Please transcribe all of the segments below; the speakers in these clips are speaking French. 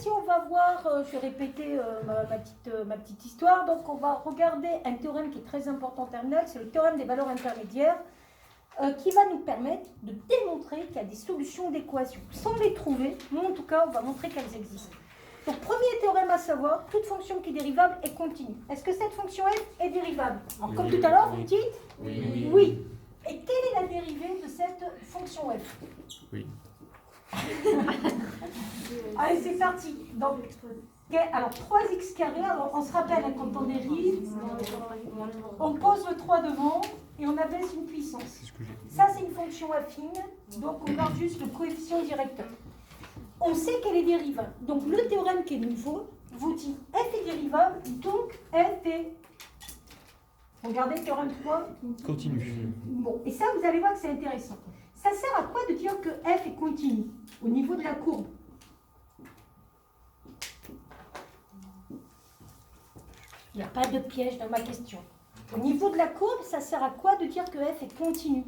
si on va voir, je vais répéter ma petite histoire, donc on va regarder un théorème qui est très important en terminale, c'est le théorème des valeurs intermédiaires, qui va nous permettre de démontrer qu'il y a des solutions d'équations. Sans les trouver, nous en tout cas, on va montrer qu'elles existent. Donc, premier théorème à savoir, toute fonction qui est dérivable est continue. Est-ce que cette fonction f est dérivable? Alors, comme tout à l'heure, vous me dites oui. Et quelle est la dérivée de cette fonction f? Oui. Allez, c'est parti. Donc, alors 3x carré, alors on se rappelle, quand on dérive, on pose le 3 devant et on abaisse une puissance. Ça, c'est une fonction affine, donc on garde juste le coefficient directeur. On sait qu'elle est dérivable. Donc, le théorème qui est nouveau vous dit f est dérivable, donc f est... Regardez le théorème 3. Continue. Bon, et ça, vous allez voir que c'est intéressant. Ça sert à quoi de dire que f est continu au niveau de la courbe? Il n'y a pas de piège dans ma question. Au niveau de la courbe, ça sert à quoi de dire que f est continu?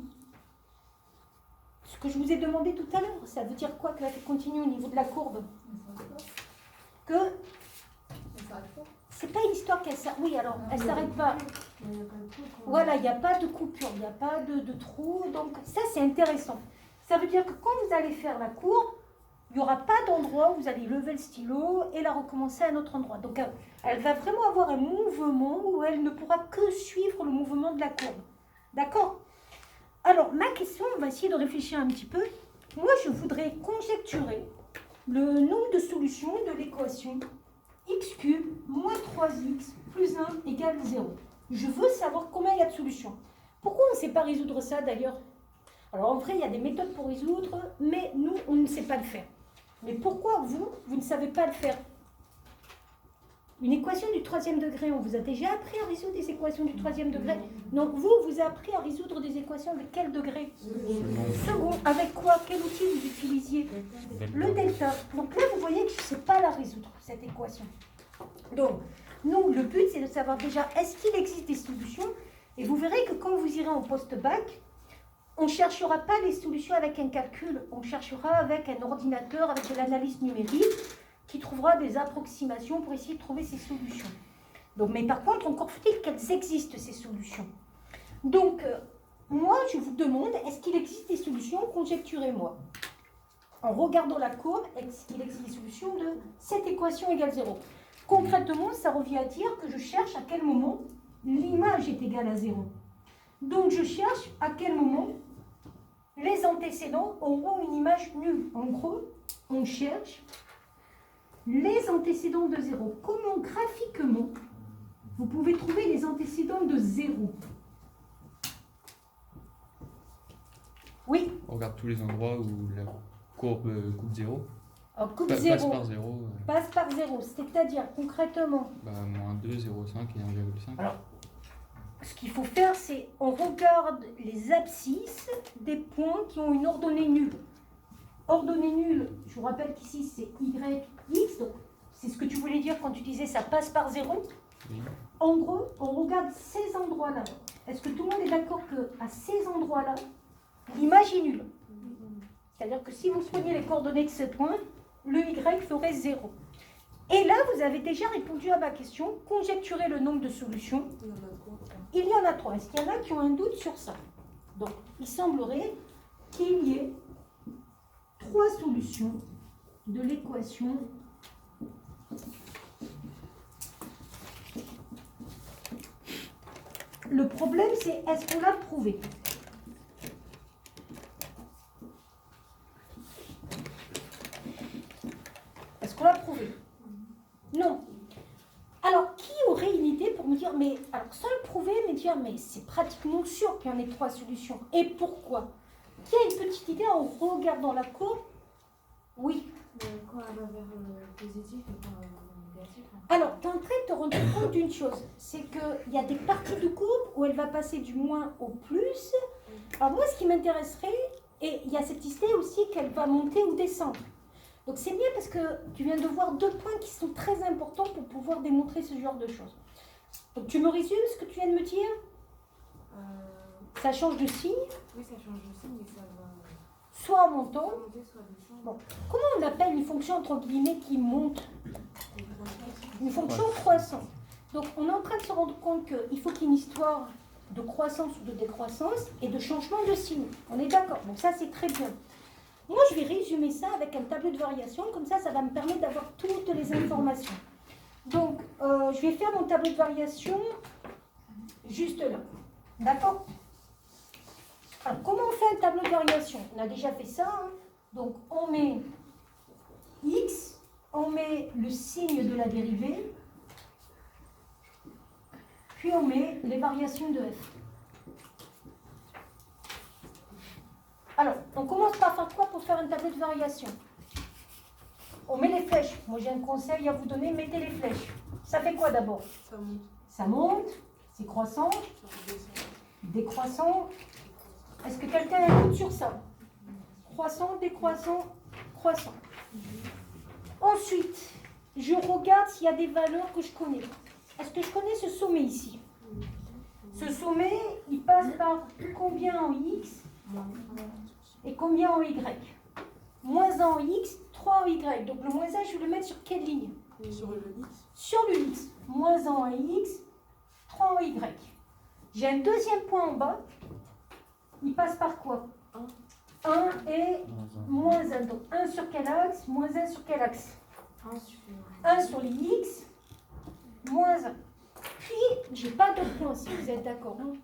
Ce que je vous ai demandé tout à l'heure, ça veut dire quoi que f est continu au niveau de la courbe? Que c'est pas une histoire qu'elle s'arrête. Oui, alors, elle s'arrête pas. Voilà, il n'y a pas de coupure, il n'y a pas de trou. Donc, ça, c'est intéressant. Ça veut dire que quand vous allez faire la courbe, il n'y aura pas d'endroit où vous allez lever le stylo et la recommencer à un autre endroit. Donc, elle va vraiment avoir un mouvement où elle ne pourra que suivre le mouvement de la courbe. D'accord? Alors, ma question, on va essayer de réfléchir un petit peu. Moi, je voudrais conjecturer le nombre de solutions de l'équation x cube moins 3x plus 1 égale 0. Je veux savoir combien il y a de solutions. Pourquoi on ne sait pas résoudre ça d'ailleurs? Alors en vrai, il y a des méthodes pour résoudre, mais nous, on ne sait pas le faire. Mais pourquoi vous ne savez pas le faire? Une équation du troisième degré, on vous a déjà appris à résoudre des équations du troisième degré? Donc vous avez appris à résoudre des équations de quel degré? Second. Avec quoi? Quel outil vous utilisiez? Le delta. Donc là, vous voyez que je ne sais pas la résoudre, cette équation. Donc, nous, le but, c'est de savoir déjà, est-ce qu'il existe des solutions? Et vous verrez que quand vous irez en post-bac, on ne cherchera pas les solutions avec un calcul, on cherchera avec un ordinateur, avec de l'analyse numérique, qui trouvera des approximations pour essayer de trouver ces solutions. Donc, mais par contre, encore faut-il qu'elles existent, ces solutions. Donc, moi, je vous demande, est-ce qu'il existe des solutions? Conjecturez-moi. En regardant la courbe, est-ce qu'il existe des solutions de cette équation égale 0? Concrètement, ça revient à dire que je cherche à quel moment l'image est égale à 0. Donc, je cherche à quel moment les antécédents auront une image nulle. En gros, on cherche les antécédents de 0. Comment graphiquement vous pouvez trouver les antécédents de 0? Oui. On regarde tous les endroits où la courbe coupe 0. Alors, coupe Passe 0. par 0. Passe par 0. C'est-à-dire, concrètement, Moins 2, 0,5 et 1,5. Alors, ce qu'il faut faire, c'est on regarde les abscisses des points qui ont une ordonnée nulle. Ordonnée nulle, je vous rappelle qu'ici c'est y, x, donc c'est ce que tu voulais dire quand tu disais ça passe par 0. Oui. En gros, on regarde ces endroits-là. Est-ce que tout le monde est d'accord qu'à ces endroits-là, l'image est nulle? C'est-à-dire que si vous preniez les coordonnées de ce point, le y ferait 0. Et là, vous avez déjà répondu à ma question, conjecturez le nombre de solutions. Il y en a 3. Est-ce qu'il y en a qui ont un doute sur ça? Donc, il semblerait qu'il y ait 3 solutions de l'équation Le problème, c'est est-ce qu'on l'a prouvé? Est-ce qu'on l'a prouvé? Non. Alors, qui aurait une idée pour me dire, mais, alors sans le prouver, me dire, mais c'est pratiquement sûr qu'il y en ait 3 solutions. Et pourquoi? Qui a une petite idée en regardant la courbe? Oui. Quand elle va vers le positif et quand elle va vers le négatif. Alors, tu es en train de te rendre compte d'une chose, c'est qu'il y a des parties de courbe où elle va passer du moins au plus. Alors moi, ce qui m'intéresserait, et il y a cette idée aussi qu'elle va monter ou descendre. Donc c'est bien parce que tu viens de voir 2 points qui sont très importants pour pouvoir démontrer ce genre de choses. Donc tu me résumes ce que tu viens de me dire? Ça change de signe. Oui, ça change de signe, mais ça va... soit en montant. Monter, soit descendre. Bon. Comment on appelle une fonction entre guillemets qui monte? Et croissance. Une fonction croissante. Donc on est en train de se rendre compte qu'il faut qu'il y ait une histoire de croissance ou de décroissance et de changement de signe. On est d'accord? Donc ça c'est très bien. Moi je vais résumer ça avec un tableau de variation, comme ça va me permettre d'avoir toutes les informations. Donc je vais faire mon tableau de variation juste là. D'accord? Alors comment on fait un tableau de variation? On a déjà fait ça. Hein. Donc on met x, on met le signe de la dérivée, puis on met les variations de f. Alors, on commence par faire quoi pour faire un tableau de variation? On met les flèches. Moi, j'ai un conseil à vous donner, mettez les flèches. Ça fait quoi d'abord? Ça monte. Ça monte, c'est croissant, Ça redescend. décroissant. Est-ce que quelqu'un a un doute sur ça? Croissant, décroissant, croissant. Ensuite, je regarde s'il y a des valeurs que je connais. Est-ce que je connais ce sommet ici? Ce sommet, il passe par combien en x et combien en y? Moins 1 en x, 3 en y. Donc le moins 1, je vais le mettre sur quelle ligne? Sur le X. Sur le x. Moins 1 en x, 3 en y. J'ai un deuxième point en bas. Il passe par quoi? 1 et moins 1. Donc 1 sur quel axe? Moins 1 sur quel axe? 1 sur les x, moins 1. Puis, j'ai pas de point si vous êtes d'accord. Hein?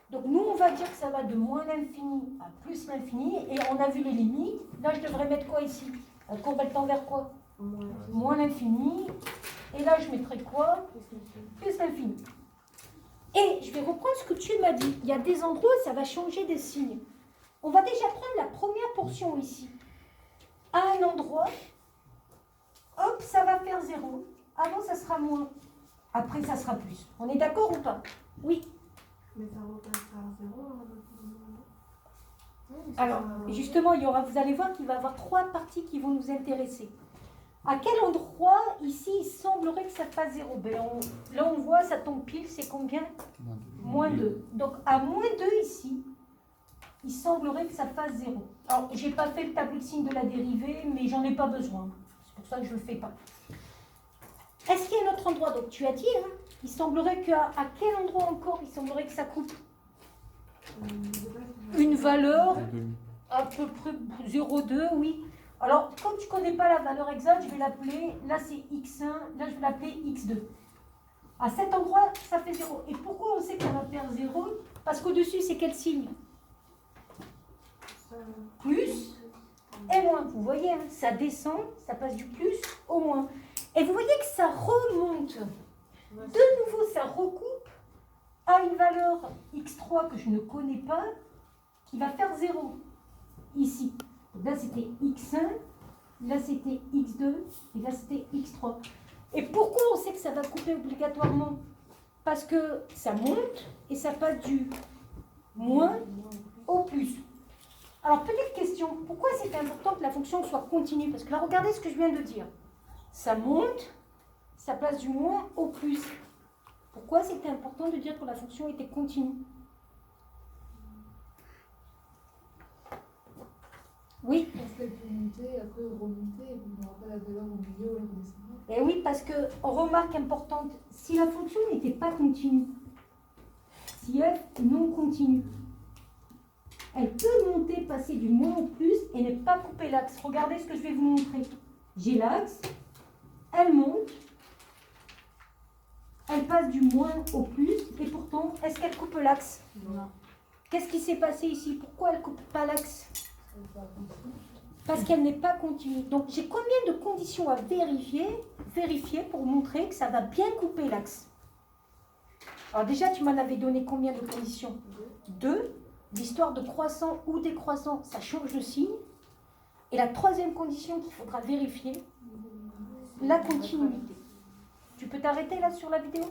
Donc nous, on va dire que ça va de moins l'infini à plus l'infini. Et on a vu les limites. Là, je devrais mettre quoi ici? La courbe, elle tend vers quoi? Moins l'infini. Et là, je mettrai quoi? Plus l'infini. Et je vais reprendre ce que tu m'as dit. Il y a des endroits où ça va changer des signes. On va déjà prendre la première portion ici. À un endroit, hop, ça va faire 0. Avant, ça sera moins. Après, ça sera plus. On est d'accord ou pas? Oui. Mais ça repassera à 0. Alors, justement, vous allez voir qu'il va y avoir 3 parties qui vont nous intéresser. À quel endroit, ici, il semblerait que ça fasse 0? Là, on voit, ça tombe pile, c'est combien? Moins 2. Donc, à moins 2 ici, il semblerait que ça fasse 0. Alors, je n'ai pas fait le tableau de signe de la dérivée, mais j'en ai pas besoin. C'est pour ça que je ne le fais pas. Est-ce qu'il y a un autre endroit? Donc, tu as dit, hein, il semblerait qu'à quel endroit encore, il semblerait que ça coupe? Une valeur, à peu près 0,2, oui. Alors, comme tu ne connais pas la valeur exacte, je vais l'appeler, là c'est x1, là je vais l'appeler x2. À cet endroit, ça fait 0. Et pourquoi on sait que ça va faire 0? Parce qu'au-dessus, c'est quel signe? Plus et moins. Vous voyez, hein, ça descend, ça passe du plus au moins. Et vous voyez que ça remonte. De nouveau, ça recoupe à une valeur x3 que je ne connais pas, qui va faire 0. Ici. Donc là, c'était x1, là, c'était x2, et là, c'était x3. Et pourquoi on sait que ça va couper obligatoirement? Parce que ça monte et ça passe du moins au plus. Alors, petite question, pourquoi c'est important que la fonction soit continue? Parce que là, regardez ce que je viens de dire. Ça monte, ça passe du moins au plus. Pourquoi c'était important de dire que la fonction était continue? Oui. Parce qu'elle peut monter, après remonter, et puis on n'aura pas la valeur au milieu ou la redescendante. Et oui, parce qu'on remarque importante, si la fonction n'était pas continue, si f est non continue, elle peut monter, passer du moins au plus et ne pas couper l'axe. Regardez ce que je vais vous montrer. J'ai l'axe, elle monte, elle passe du moins au plus, et pourtant, est-ce qu'elle coupe l'axe? Non. Qu'est-ce qui s'est passé ici? Pourquoi elle ne coupe pas l'axe? Parce qu'elle n'est pas continue. Donc, j'ai combien de conditions à vérifier pour montrer que ça va bien couper l'axe? Alors déjà, tu m'en avais donné combien de conditions? 2. L'histoire de croissant ou décroissant, ça change de signe. Et la troisième condition qu'il faudra vérifier, la continuité. Tu peux t'arrêter là sur la vidéo?